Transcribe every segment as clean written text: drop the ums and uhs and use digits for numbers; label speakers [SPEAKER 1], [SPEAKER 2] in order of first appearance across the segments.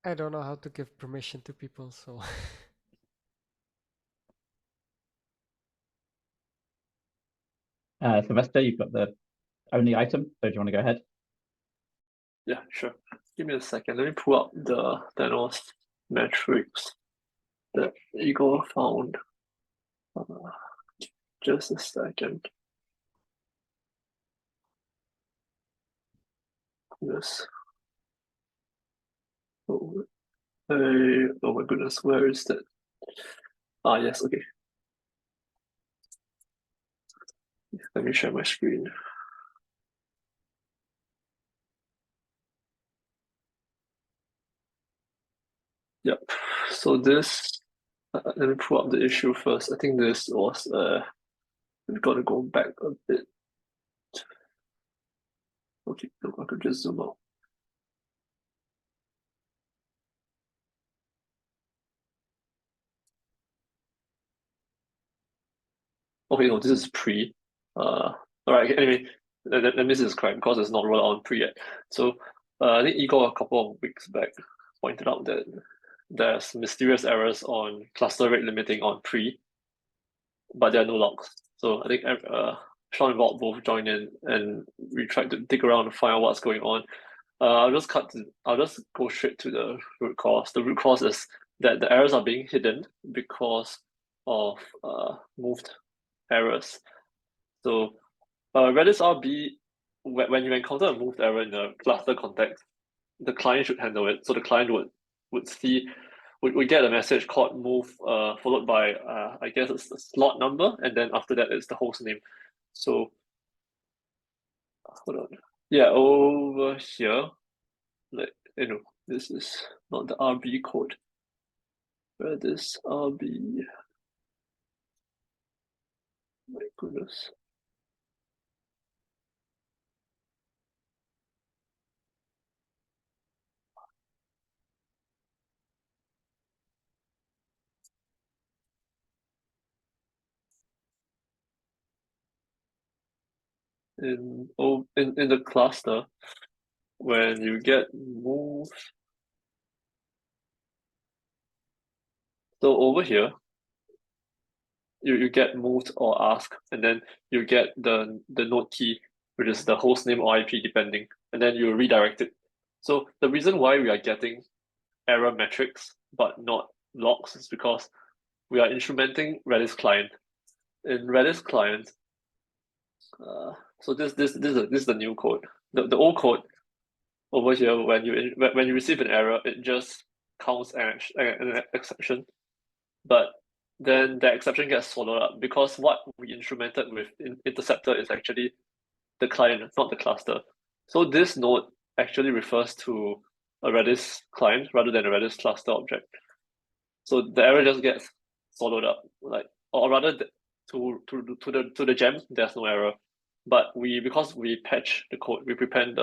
[SPEAKER 1] I don't know how to give permission to people, so
[SPEAKER 2] Sylvester, you've got the only item, so do you want to go ahead?
[SPEAKER 3] Yeah, sure. Give me a second. Let me pull up the Thanos metrics that Igor found. Just a second. Yes. Oh, oh my goodness, where is that? Ah, yes, okay. Let me share my screen. Yep. So this, let me pull up the issue first. I think this was, we've got to go back a bit. Okay, I could just zoom out. Okay, no, this is pre. All right. Anyway, let me see this correct because it's not rolled out on pre yet. So, I think Igor a couple of weeks back pointed out that there's mysterious errors on cluster rate limiting on pre, but there are no logs. So I think Sean and Bob both joined in, and we tried to dig around and find out what's going on. I'll just go straight to the root cause. The root cause is that the errors are being hidden because of moved errors. So Redis RB, when you encounter a moved error in a cluster context, the client should handle it. So the client would get a message called move followed by I guess it's the slot number, and then after that it's the host name. So hold on. Yeah, over here, like this is not the RB code. Redis RB. My goodness. In the cluster, when you get move, so over here you get moved or ask, and then you get the node key, which is the host name or IP depending, and then you redirect it. So the reason why we are getting error metrics but not logs is because we are instrumenting Redis client. In Redis client, so this is the new code. The old code over here, when you receive an error, it just counts an exception, but then the exception gets swallowed up because what we instrumented with interceptor is actually the client, not the cluster. So this node actually refers to a Redis client rather than a Redis cluster object. So the error just gets swallowed up, or rather to the gem, there's no error. But because we patch the code, we prepend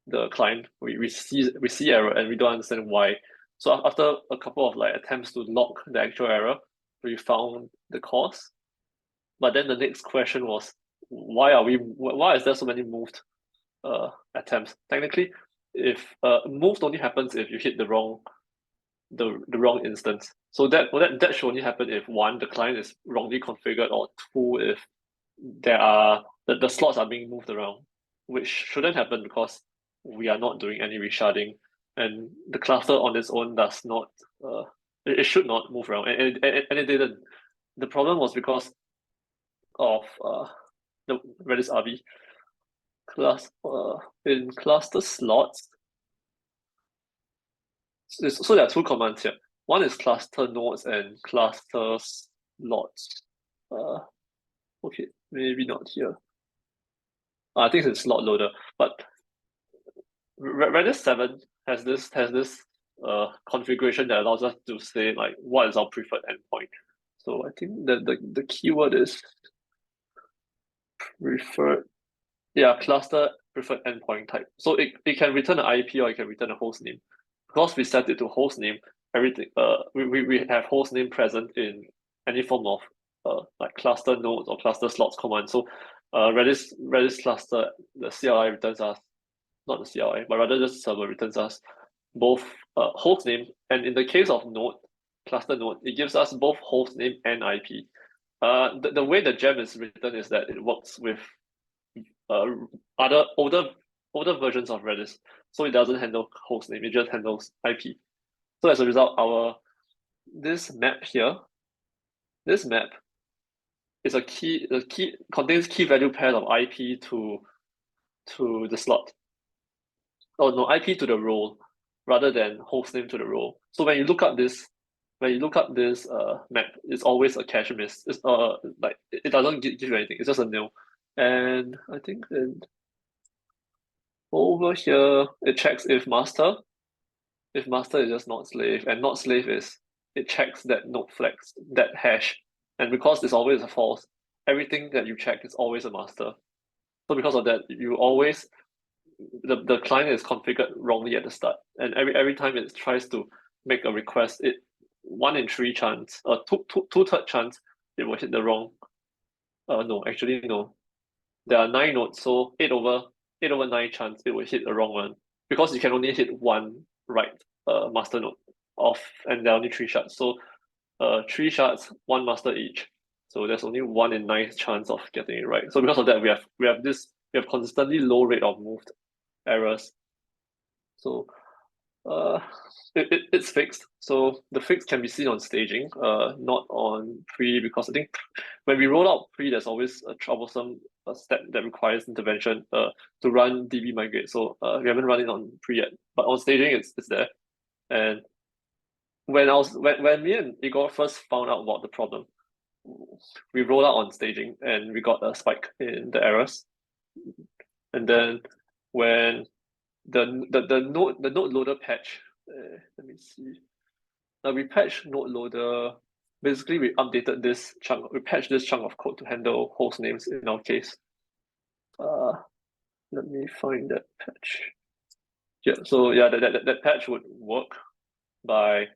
[SPEAKER 3] the client, we see error and we don't understand why. So after a couple of attempts to log the actual error, we found the cause. But then the next question was, why is there so many moved attempts? Technically, if moved only happens if you hit the wrong instance. So that should only happen if one, the client is wrongly configured, or two, if there are the slots are being moved around, which shouldn't happen because we are not doing any resharding, and the cluster on its own does not it should not move around, and it didn't. The problem was because of the Redis RB class in cluster slots. So there are two commands here. One is cluster nodes and cluster slots. Okay, maybe not here. I think it's slot loader, but Redis 7 has this configuration that allows us to say what is our preferred endpoint. So I think that the keyword is preferred. Yeah, cluster preferred endpoint type. So it can return an IP or it can return a host name. Because we set it to host name, everything we have host name present in any form of cluster nodes or cluster slots command. So Redis cluster, the CLI returns us, not the CLI, but rather just server returns us both host name, and in the case of node, cluster node, it gives us both host name and IP. The way the gem is written is that it works with other older versions of Redis, so it doesn't handle host name, it just handles IP. So as a result, this map here, this map is contains key value pairs of IP to the slot. Oh no, IP to the role rather than host name to the role. So when you look up this map, it's always a cache miss. It's like it doesn't give you anything. It's just a nil. And I think then over here it checks if master is just not slave, and not slave is it checks that node flags, that hash. And because it's always a false, everything that you check is always a master. So because of that, you always the client is configured wrongly at the start, and every time it tries to make a request, it 1 in 3 chance, two-third chance it will hit the wrong. No, actually no. There are 9 nodes, so 8/9 chance it will hit the wrong one, because you can only hit one right master node off, and there are only 3 shards. So 3 shards, 1 master each. So there's only 1 in 9 chance of getting it right. So because of that, we have consistently low rate of moved errors. So it's fixed. So the fix can be seen on staging, not on pre, because I think when we roll out pre, there's always a troublesome step that requires intervention to run DB migrate. So we haven't run it on pre yet, but on staging it's there. And when me and Igor first found out about the problem, we rolled out on staging and we got a spike in the errors. And then when the node loader patch, let me see. We patched node loader. Basically, we updated this chunk. We patched this chunk of code to handle host names in our case. Let me find that patch. Yeah. So yeah, that patch would work by.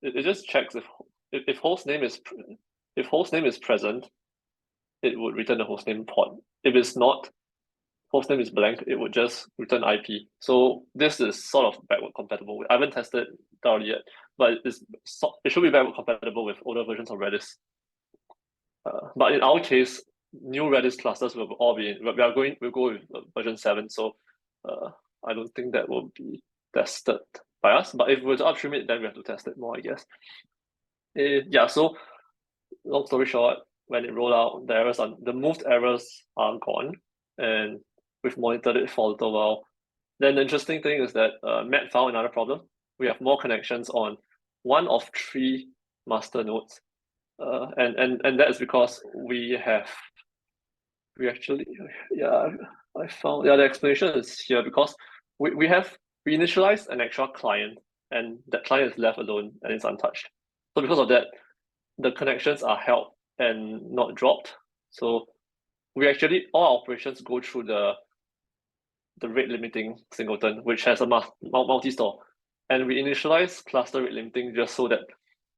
[SPEAKER 3] It just checks if host name is present, it would return the host name port. If it's not, host name is blank, it would just return IP. So this is sort of backward compatible. I haven't tested thoroughly yet, but it should be backward compatible with older versions of Redis. But in our case, new Redis clusters will all be in. We'll go with version 7. So I don't think that will be tested by us. But if we were to upstream it, then we have to test it more, I guess. Yeah. So long story short, when it rolled out, the moved errors are gone, and we've monitored it for a little while. Then the interesting thing is that Matt found another problem. We have more connections on 1 of 3 master nodes, and that is because we the explanation is here, because we initialized an extra client, and that client is left alone and it's untouched. So because of that, the connections are held and not dropped. So we actually, all our operations go through the rate limiting singleton, which has a multi-store. And we initialize cluster rate limiting just so that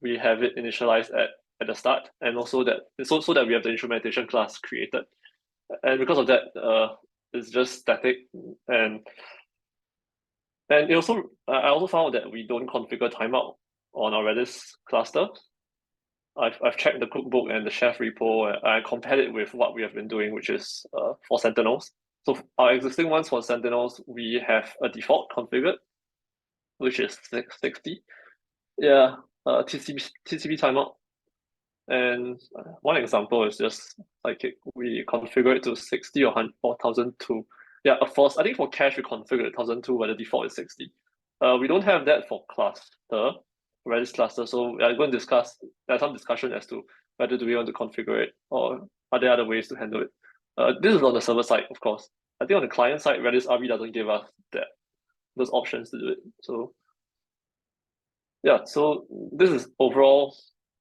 [SPEAKER 3] we have it initialized at the start, and also that so that we have the instrumentation class created. And because of that, it's just static. And I also found that we don't configure timeout on our Redis cluster. I've checked the cookbook and the chef repo, and I compared it with what we have been doing, which is for Sentinels. So our existing ones for Sentinels, we have a default configured, which is 60. Yeah, TCP timeout. And one example is just like we configure it to 60 or 1002. Yeah, of course, I think for cache we configured 1002, but the default is 60. We don't have that for cluster, Redis cluster. So we are going to discuss. There's some discussion as to whether do we want to configure it, or are there other ways to handle it. This is on the server side, of course. I think on the client side, Redis RB doesn't give us those options to do it. So yeah, so this is overall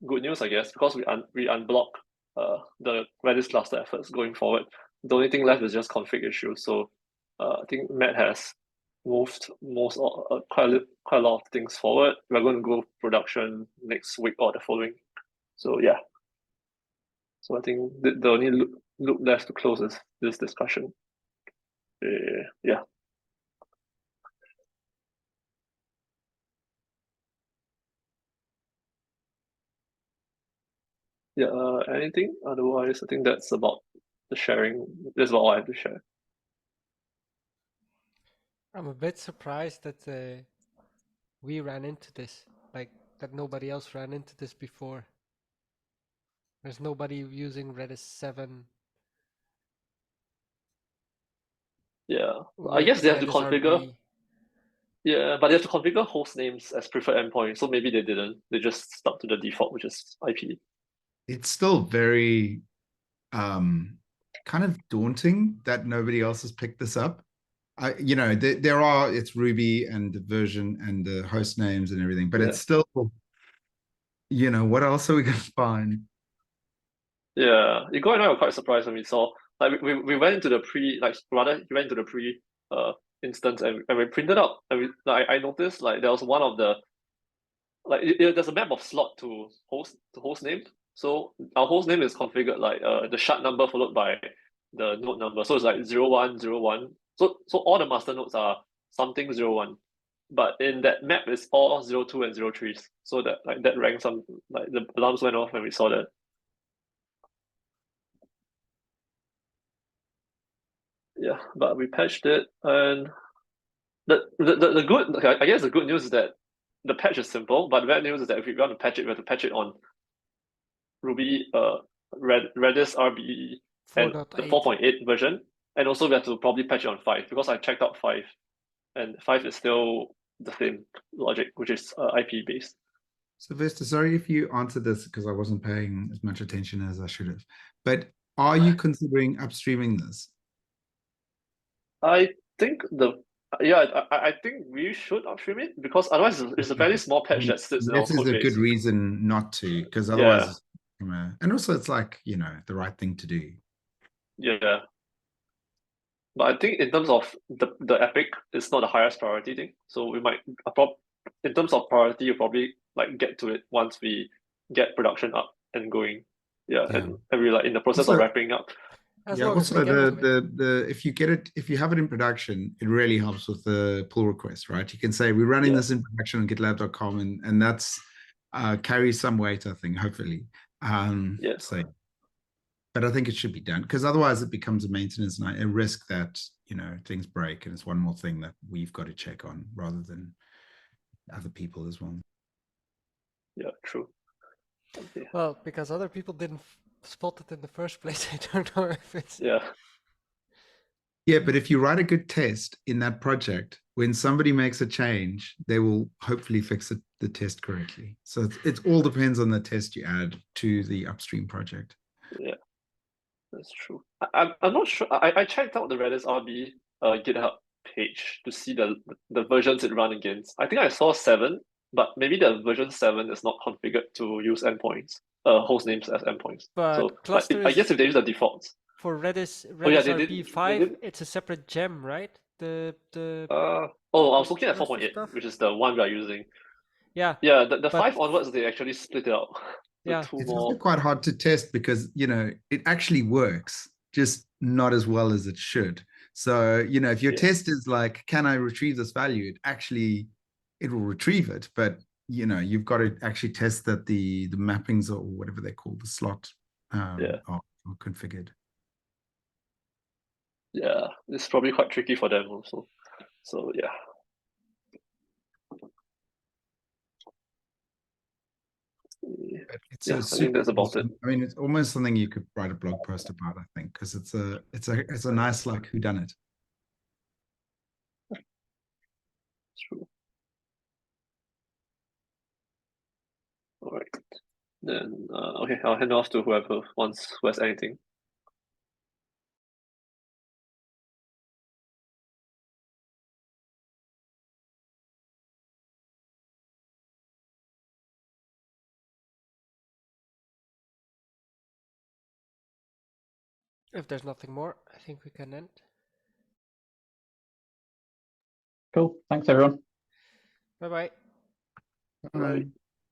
[SPEAKER 3] good news, I guess, because we unblock the Redis cluster efforts going forward. The only thing left is just config issues. So I think Matt has moved quite a lot of things forward. We're going to go production next week or the following. So yeah. So I think the only loop left to close is this discussion. Yeah. Yeah, anything? Otherwise, I think that's about the sharing. That's about all I have to share.
[SPEAKER 1] I'm a bit surprised that we ran into this, like that nobody else ran into this before. There's nobody using Redis 7
[SPEAKER 3] Yeah, I
[SPEAKER 1] with
[SPEAKER 3] guess they have to
[SPEAKER 1] Redis
[SPEAKER 3] configure.
[SPEAKER 1] RB.
[SPEAKER 3] Yeah, but they have to configure host names as preferred endpoint. So maybe they didn't. They just stuck to the default, which is IP.
[SPEAKER 4] It's still very kind of daunting that nobody else has picked this up. You know, there are, it's Ruby and the version and the host names and everything, but
[SPEAKER 3] Yeah.
[SPEAKER 4] it's still, you know, what else are we going to find?
[SPEAKER 3] Yeah, Igor and I were quite surprised when we saw, like, we went into the he went into the pre instance, and we printed out, and I noticed, like, there was one of the, like, there's a map of slot to host name. So our host name is configured like the shard number followed by the node number. So it's like 0101. So all the master nodes are something 01. But in that map it's all 02 and 03s. So that rang some, like, the alarms went off when we saw that. Yeah, but we patched it, and the good, okay, I guess the good news is that the patch is simple, but the bad news is that if we want to patch it, we have to patch it on Ruby Redis RB and the
[SPEAKER 1] 4.8.
[SPEAKER 3] 4.8 version, and also we have to probably patch it on 5 because I checked out 5, and 5 is still the same logic, which is IP based.
[SPEAKER 4] So Vesta, sorry if you answered this because I wasn't paying as much attention as I should have, but are you considering upstreaming this?
[SPEAKER 3] I think I think we should upstream it because otherwise it's a very small patch that sits in our
[SPEAKER 4] This is
[SPEAKER 3] code
[SPEAKER 4] a
[SPEAKER 3] base.
[SPEAKER 4] good reason not to, because
[SPEAKER 3] Yeah.
[SPEAKER 4] otherwise, and also it's like, you know, the right thing to do.
[SPEAKER 3] Yeah. But I think in terms of the epic, it's not the highest priority thing. So we might, in terms of priority, you probably like get to it once we get production up and going. Yeah,
[SPEAKER 4] Yeah.
[SPEAKER 3] and we're like in the process of
[SPEAKER 4] Also-
[SPEAKER 3] wrapping up.
[SPEAKER 1] As
[SPEAKER 4] Yeah,
[SPEAKER 1] long as we
[SPEAKER 4] also
[SPEAKER 1] get to it.
[SPEAKER 4] the if you get it, if you have it in production, it really helps with the pull request, right? You can say we're running
[SPEAKER 3] Yeah.
[SPEAKER 4] this in production on GitLab.com, and that's carries some weight, I think, hopefully.
[SPEAKER 3] Yeah.
[SPEAKER 4] So, but I think it should be done because otherwise it becomes a maintenance and a risk that, you know, things break, and it's one more thing that we've got to check on rather than other people as well.
[SPEAKER 3] Yeah, true. Okay.
[SPEAKER 1] Well, because other people didn't spot it in the first place, I don't know if it's.
[SPEAKER 3] Yeah.
[SPEAKER 4] Yeah, but if you write a good test in that project, when somebody makes a change, they will hopefully fix the test correctly. So it all depends on the test you add to the upstream project.
[SPEAKER 3] Yeah. That's true. I'm not sure. I checked out the Redis RB GitHub page to see the versions it run against. I think I saw 7, but maybe the version 7 is not configured to use endpoints, host names as endpoints.
[SPEAKER 1] But
[SPEAKER 3] So
[SPEAKER 1] cluster
[SPEAKER 3] I
[SPEAKER 1] is
[SPEAKER 3] guess if they use the defaults.
[SPEAKER 1] for Redis
[SPEAKER 3] yeah,
[SPEAKER 1] RB5, it's a separate gem, right? The
[SPEAKER 3] I was looking at
[SPEAKER 1] cluster
[SPEAKER 3] 4.8,
[SPEAKER 1] stuff?
[SPEAKER 3] which is the one we are using.
[SPEAKER 1] Yeah.
[SPEAKER 3] Yeah, the
[SPEAKER 1] but
[SPEAKER 3] 5 onwards they actually split it out.
[SPEAKER 1] Yeah.
[SPEAKER 3] Two
[SPEAKER 4] It's
[SPEAKER 3] more.
[SPEAKER 4] also quite hard to test because, you know, it actually works, just not as well as it should. So, you know, if your
[SPEAKER 3] Yeah.
[SPEAKER 4] test is like, can I retrieve this value? It will retrieve it, but you know, you've got to actually test that the mappings or whatever they call the slot
[SPEAKER 3] Yeah.
[SPEAKER 4] are configured.
[SPEAKER 3] Yeah, it's probably quite tricky for them also. So yeah.
[SPEAKER 4] It's
[SPEAKER 3] Yeah, I think that's about it.
[SPEAKER 4] I mean, it's almost something you could write a blog post about, I think, because it's a nice like whodunit.
[SPEAKER 3] True. All right. Then okay, I'll hand off to who has anything.
[SPEAKER 1] If there's nothing more, I think we can end.
[SPEAKER 2] Cool. Thanks, everyone.
[SPEAKER 1] Bye-bye.
[SPEAKER 3] Right.